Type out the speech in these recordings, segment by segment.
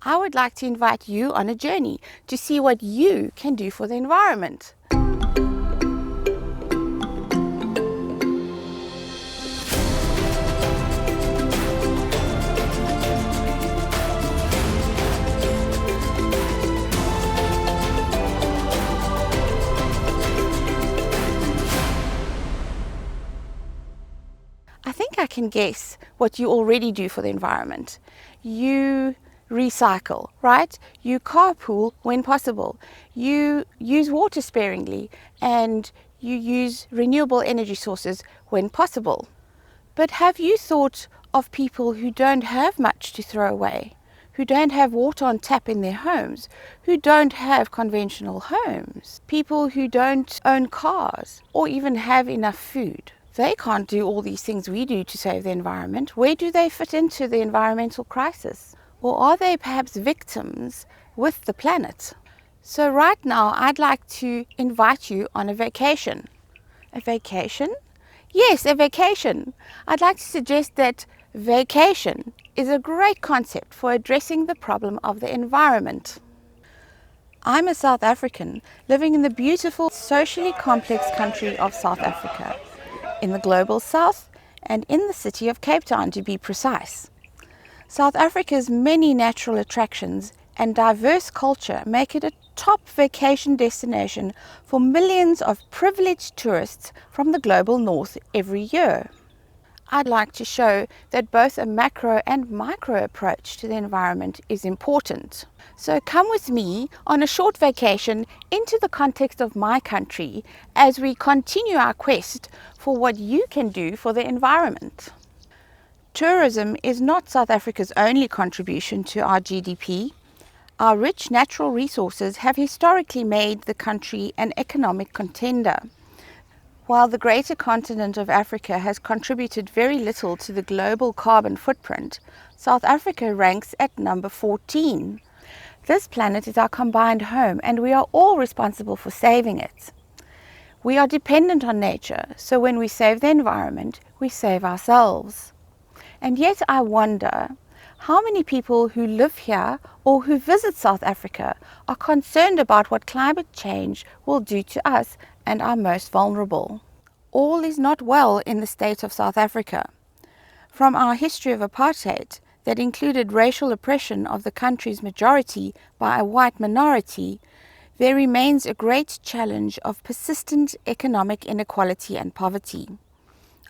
I would like to invite you on a journey to see what you can do for the environment. I think I can guess what you already do for the environment. You recycle, right? You carpool when possible. You use water sparingly and you use renewable energy sources when possible. But have you thought of people who don't have much to throw away, who don't have water on tap in their homes, who don't have conventional homes, people who don't own cars or even have enough food? They can't do all these things we do to save the environment. Where do they fit into the environmental crisis? Or are they perhaps victims with the planet? So right now, I'd like to invite you on a vacation. A vacation? Yes, a vacation. I'd like to suggest that vacation is a great concept for addressing the problem of the environment. I'm a South African living in the beautiful, socially complex country of South Africa, in the global south and in the city of Cape Town, to be precise. South Africa's many natural attractions and diverse culture make it a top vacation destination for millions of privileged tourists from the global north every year. I'd like to show that both a macro and micro approach to the environment is important. So come with me on a short vacation into the context of my country as we continue our quest for what you can do for the environment. Tourism is not South Africa's only contribution to our GDP. Our rich natural resources have historically made the country an economic contender. While the greater continent of Africa has contributed very little to the global carbon footprint, South Africa ranks at number 14. This planet is our combined home, and we are all responsible for saving it. We are dependent on nature, so when we save the environment, we save ourselves. And yet I wonder how many people who live here or who visit South Africa are concerned about what climate change will do to us and our most vulnerable. All is not well in the state of South Africa. From our history of apartheid that included racial oppression of the country's majority by a white minority, there remains a great challenge of persistent economic inequality and poverty.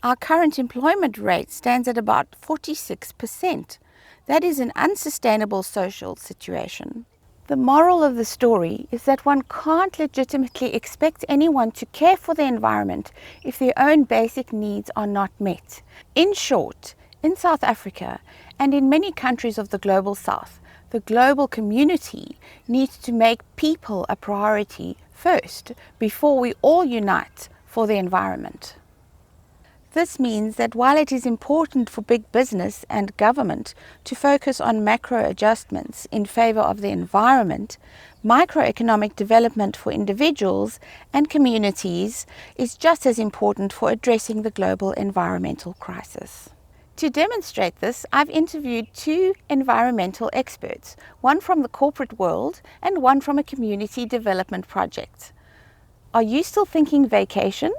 Our current employment rate stands at about 46%. That is an unsustainable social situation. The moral of the story is that one can't legitimately expect anyone to care for the environment if their own basic needs are not met. In short, in South Africa and in many countries of the global south, the global community needs to make people a priority first before we all unite for the environment. This means that while it is important for big business and government to focus on macro adjustments in favor of the environment, microeconomic development for individuals and communities is just as important for addressing the global environmental crisis. To demonstrate this, I've interviewed two environmental experts, one from the corporate world and one from a community development project. Are you still thinking vacation?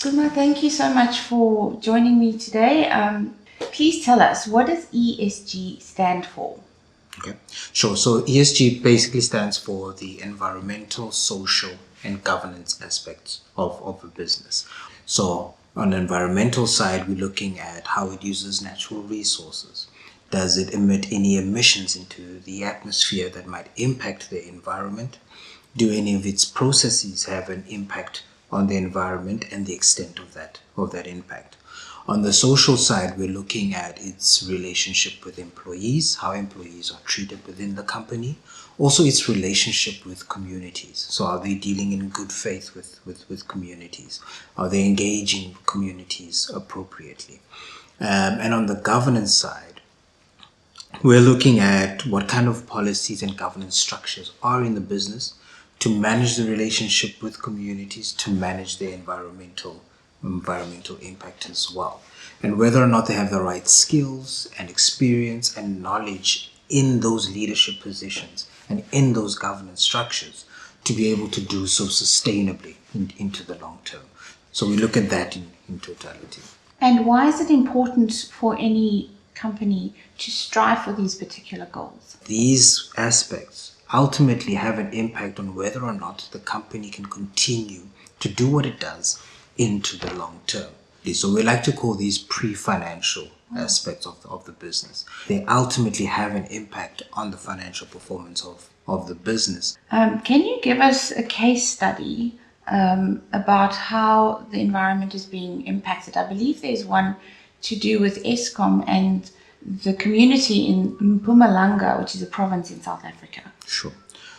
Guma, thank you so much for joining me today. Please tell us, what does ESG stand for? Okay, sure. So ESG basically stands for the environmental, social, and governance aspects of a business. So on the environmental side, we're looking at how it uses natural resources. Does it emit any emissions into the atmosphere that might impact the environment? Do any of its processes have an impact on the environment and the extent of that impact? On the social side, we're looking at its relationship with employees, how employees are treated within the company, also its relationship with communities. So are they dealing in good faith with communities? Are they engaging communities appropriately? And on the governance side, we're looking at what kind of policies and governance structures are in the business to manage the relationship with communities, to manage their environmental impact as well, and whether or not they have the right skills and experience and knowledge in those leadership positions and in those governance structures to be able to do so sustainably into the long term. So we look at that in totality. And why is it important for any company to strive for these particular goals? These aspects ultimately have an impact on whether or not the company can continue to do what it does into the long term. So we like to call these pre-financial aspects of the business. They ultimately have an impact on the financial performance of the business. Can you give us a case study about how the environment is being impacted? I believe there's one to do with Eskom and the community in Mpumalanga, which is a province in South Africa. Sure.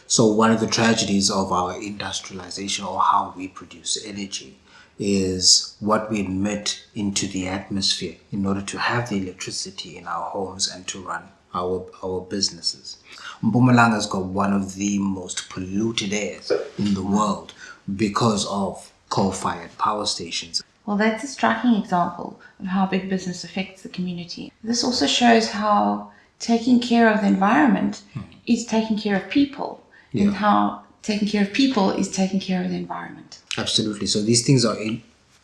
So one of the tragedies of our industrialization, or how we produce energy, is what we emit into the atmosphere in order to have the electricity in our homes and to run our businesses. Mpumalanga's got one of the most polluted airs in the world because of coal-fired power stations. Well, that's a striking example of how big business affects the community. This also shows how taking care of the environment is taking care of people, and how taking care of people is taking care of the environment. Absolutely. So these things are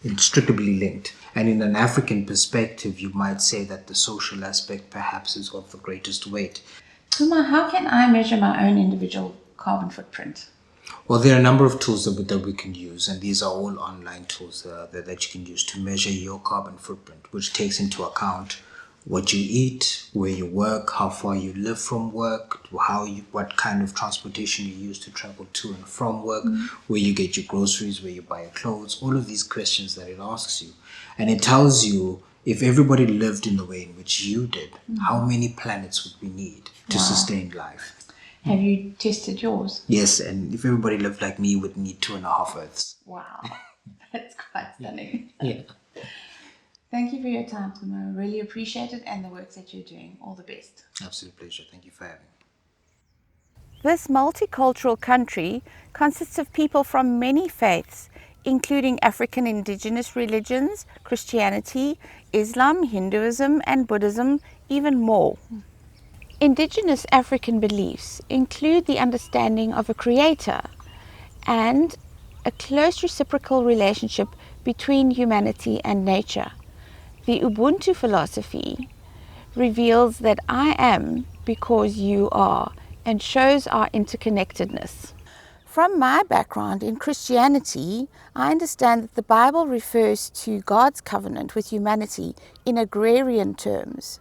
inextricably linked. And in an African perspective, you might say that the social aspect perhaps is of the greatest weight. Kuma, how can I measure my own individual carbon footprint? Well, there are a number of tools that we can use, and these are all online tools that you can use to measure your carbon footprint, which takes into account what you eat, where you work, how far you live from work, what kind of transportation you use to travel to and from work, where you get your groceries, where you buy your clothes, all of these questions that it asks you. And it tells you, if everybody lived in the way in which you did, how many planets would we need to sustain life? Have you tested yours? Yes, and if everybody lived like me, would need 2.5 Earths. Wow, that's quite stunning. Yeah. Thank you for your time, Kuma. I really appreciate it and the work that you're doing. All the best. Absolute pleasure. Thank you for having me. This multicultural country consists of people from many faiths, including African indigenous religions, Christianity, Islam, Hinduism, and Buddhism, even more. Indigenous African beliefs include the understanding of a creator and a close reciprocal relationship between humanity and nature. The Ubuntu philosophy reveals that I am because you are and shows our interconnectedness. From my background in Christianity, I understand that the Bible refers to God's covenant with humanity in agrarian terms.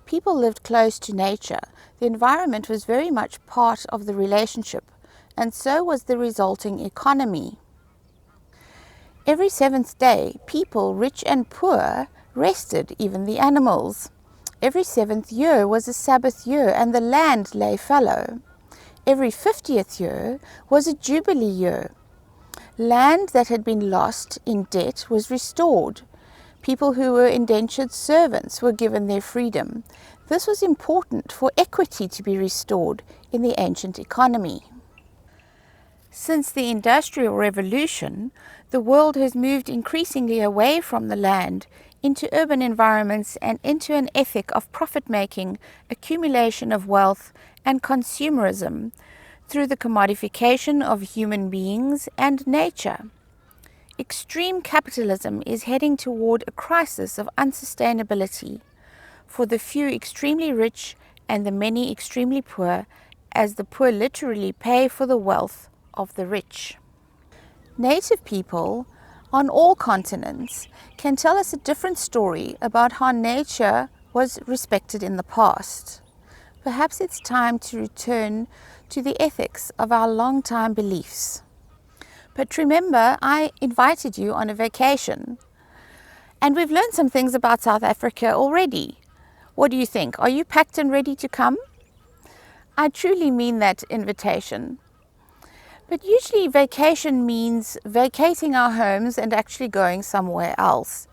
People lived close to nature. The environment was very much part of the relationship, and so was the resulting economy. Every seventh day, people, rich and poor, rested, even the animals. Every seventh year was a Sabbath year, and the land lay fallow. Every 50th year was a Jubilee year. Land that had been lost in debt was restored. People who were indentured servants were given their freedom. This was important for equity to be restored in the ancient economy. Since the Industrial Revolution, the world has moved increasingly away from the land into urban environments and into an ethic of profit-making, accumulation of wealth, and consumerism through the commodification of human beings and nature. Extreme capitalism is heading toward a crisis of unsustainability for the few extremely rich and the many extremely poor, as the poor literally pay for the wealth of the rich. Native people on all continents can tell us a different story about how nature was respected in the past. Perhaps it's time to return to the ethics of our long-time beliefs. But remember, I invited you on a vacation, and we've learned some things about South Africa already. What do you think? Are you packed and ready to come? I truly mean that invitation. But usually vacation means vacating our homes and actually going somewhere else.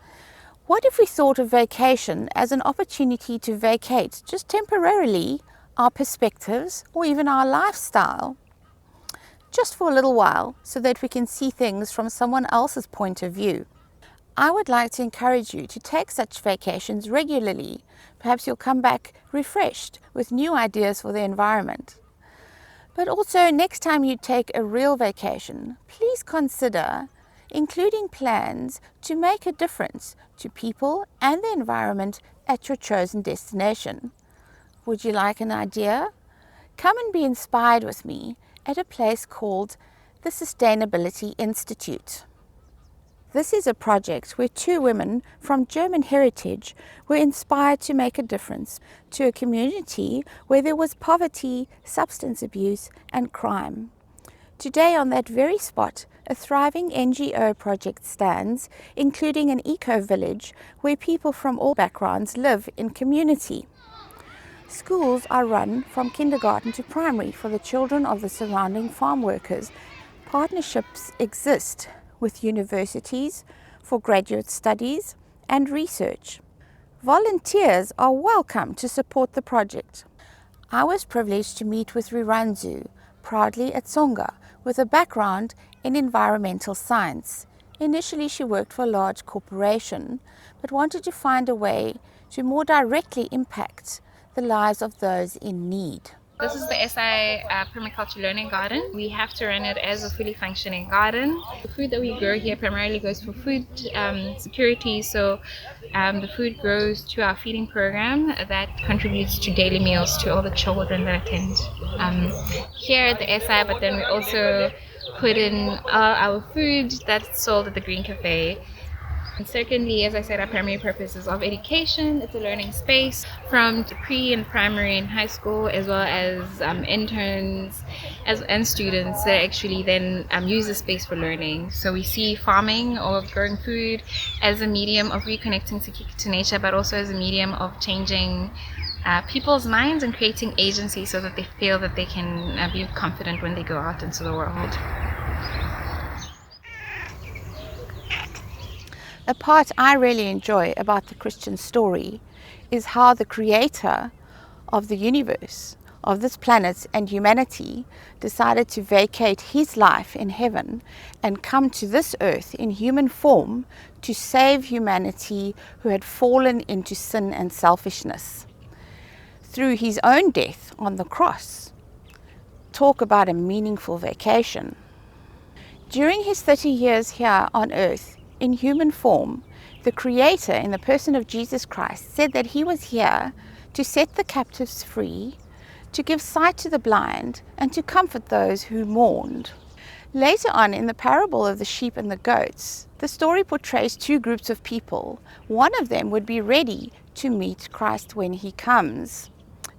What if we thought of vacation as an opportunity to vacate, just temporarily, our perspectives or even our lifestyle? Just for a little while, so that we can see things from someone else's point of view. I would like to encourage you to take such vacations regularly. Perhaps you'll come back refreshed with new ideas for the environment. But also, next time you take a real vacation, please consider including plans to make a difference to people and the environment at your chosen destination. Would you like an idea? Come and be inspired with me at a place called the Sustainability Institute. This is a project where 2 women from German heritage were inspired to make a difference to a community where there was poverty, substance abuse, and crime. Today, on that very spot, a thriving NGO project stands, including an eco-village where people from all backgrounds live in community. Schools are run from kindergarten to primary for the children of the surrounding farm workers. Partnerships exist with universities for graduate studies and research. Volunteers are welcome to support the project. I was privileged to meet with Riranzu, proudly at Tsonga, with a background in environmental science. Initially, she worked for a large corporation, but wanted to find a way to more directly impact the lives of those in need. This is the SI Permaculture Learning Garden. We have to run it as a fully functioning garden. The food that we grow here primarily goes for food security, so the food grows to our feeding program that contributes to daily meals to all the children that attend here at the SI, but then we also put in our food that's sold at the Green Cafe. And secondly, as I said, our primary purpose is of education. It's a learning space from pre and primary and high school, as well as interns and students that actually then use the space for learning. So we see farming or growing food as a medium of reconnecting to nature, but also as a medium of changing people's minds and creating agency so that they feel that they can be confident when they go out into the world. A part I really enjoy about the Christian story is how the creator of the universe, of this planet and humanity, decided to vacate his life in heaven and come to this earth in human form to save humanity who had fallen into sin and selfishness. Through his own death on the cross. Talk about a meaningful vacation. During his 30 years here on earth, in human form, the Creator, in the person of Jesus Christ, said that he was here to set the captives free, to give sight to the blind, and to comfort those who mourned. Later on, in the parable of the sheep and the goats, the story portrays 2 groups of people. One of them would be ready to meet Christ when he comes.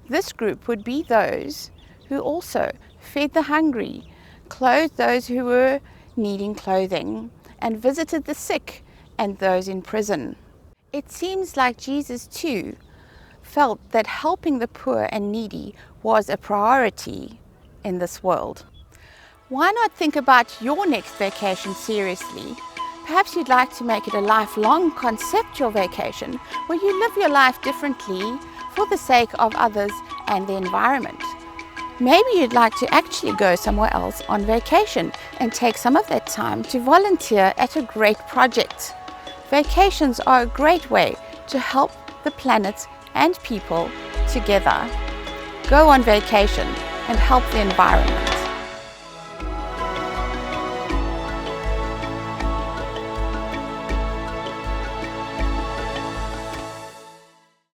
This group would be those who also fed the hungry, clothed those who were needing clothing, and visited the sick and those in prison. It seems like Jesus too felt that helping the poor and needy was a priority in this world. Why not think about your next vacation seriously? Perhaps you'd like to make it a lifelong conceptual vacation where you live your life differently for the sake of others and the environment. Maybe you'd like to actually go somewhere else on vacation and take some of that time to volunteer at a great project. Vacations are a great way to help the planet and people together. Go on vacation and help the environment.